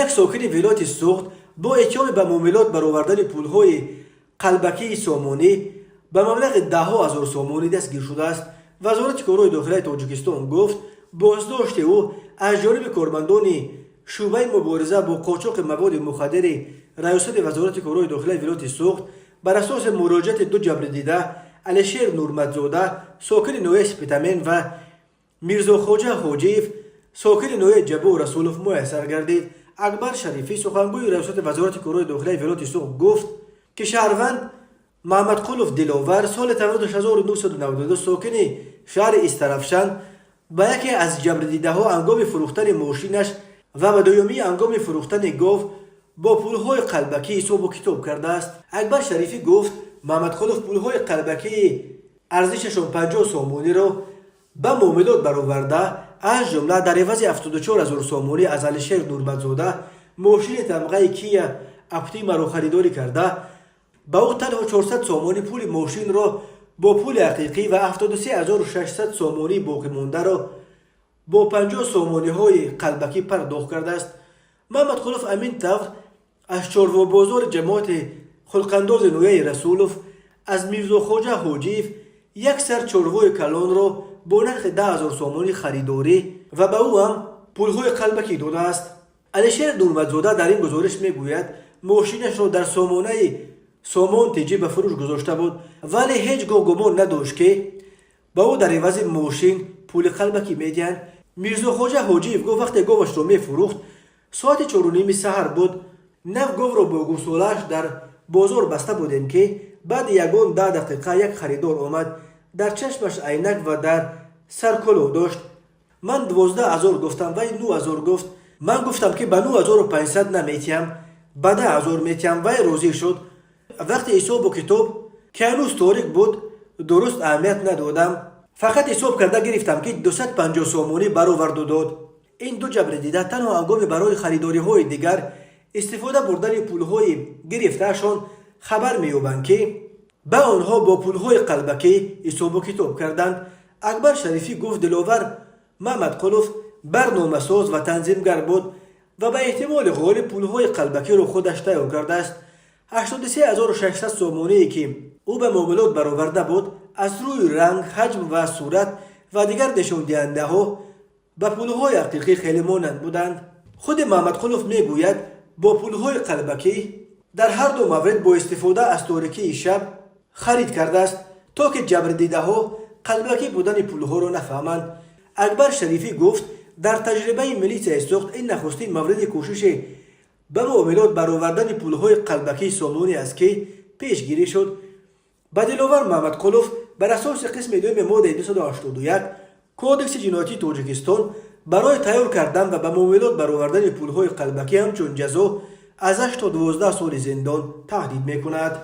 یک ساکن ولایت سوخت با اتهام به معاملات برآوردن پولهای قلبکی سامانی به مبلغ دهها هزار سامانی دستگیر شده است. وزارت کارهای داخلی تاجیکستان گفت بازداشت او از جانب کارمندان شعبه مبارزه با قاچاق مواد مخدر ریاست وزارت کارهای داخلی ولایت سوخت بر اساس مراجعت دو جبردیده علیشیر نورمتزاده ساکن نوع سپتامین و میرزا خواجه حاجیف ساکن نوع جبو رسولوف میسر گردید. اکبر شریفی سخنگوی ریاست وزارت کارهای داخلی ولایت سوخت گفت که شهروند محمد قلوف دلاور سال تولدش 1992 ساکن شهر استرفشن با یکی از جبردیده ها هنگام فروختن ماشینش و به دومی هنگام فروختن گاو با پولهای قلبکی حساب و کتاب کرده است. اکبر شریفی گفت محمد قلوف پولهای قلبکی ارزششان 50 سامانی را به معاملات برآورده از جمله در عوض 74,000 سامانی از علیشیر نورمتزاده ماشین تمغه کیا اپتیما را خریداری کرده با او تنها 400 سامانی پول ماشین را با پول حقیقی و 73,600 سامانی باقی مانده را با 50 سامانی های قلبکی پرداخت کرده است. محمد قلوف امین طور از چاروا بازار جماعت خلقانداز نویه رسولوف از میرزا خواجه حاجیف یک سر چاروای کلان را با نرخ 10,000 سامانی خریداری و به او هم پولهای قلبکی داده است. علیشیر نورمتزاده در این گزارش میگوید ماشینش را در سامان تیجی به فروش گذاشته بود ولی هیچگاه گمان نداشت که با او در عوض ماشین پول قلبکی میدهند. میرزا خواجه حاجیف گفت وقتی گاوش را میفروخت ساعت 4:30 سحر بود. نو گاو را با گوساله‌اش در بازار بسته بودیم که بعد یگان 10 دقیقه یک خریدار آمد. در چشمش عینک و در سر کلاه داشت. من 12,000 گفتم وی 9,000 گفت. من گفتم که به 9,500 نمیتیم، به 10,000 میتیم. وی راضی شد. وقتی حساب و کتاب که هنوز تاریک بود درست اهمیت ندادم، فقط حساب کرده گرفتم که 250 سامانی برآورد و داد. این دو جبردیده تنها هنگام برای خریداری های دیگر استفاده بردن پولهای گرفتهشان خبر می‌یابند که به آنها با پولهای قلبکی حساب و کتاب کردند. اکبر شریفی گفت دلاور محمد قلوف برنامه ساز و تنظیمگر بود و به احتمال غالب پولهای قلبکی را خودش تیار کرده است. 83,600 سامانی که او به معاملات برآورده بود از روی رنگ، حجم و صورت و دیگر نشان دهنده ها به پولهای حقیقی خیلی مانند بودند. خود محمد قلوف میگوید با پولهای قلبکی در هر دو مورد با استفاده از تاریکی شب خرید کرده است تا که جبردیده ها قلبکی بودن پولها را نفهمند. اکبر شریفی گفت در تجربه ملیسا سوخت این نخستین مورد کوشش به معاملات برآوردن پولهای قلبکی سامانی است که پیشگیری شد. به دلاور محمد قلوف بر اساس قسم دوم ماده 281 کودکس جنایتی تاجیکستان برای تیار کردن و به معاملات برآوردن پولهای قلبکی همچون جزا از 8 تا 12 سال زندان تهدید میکند.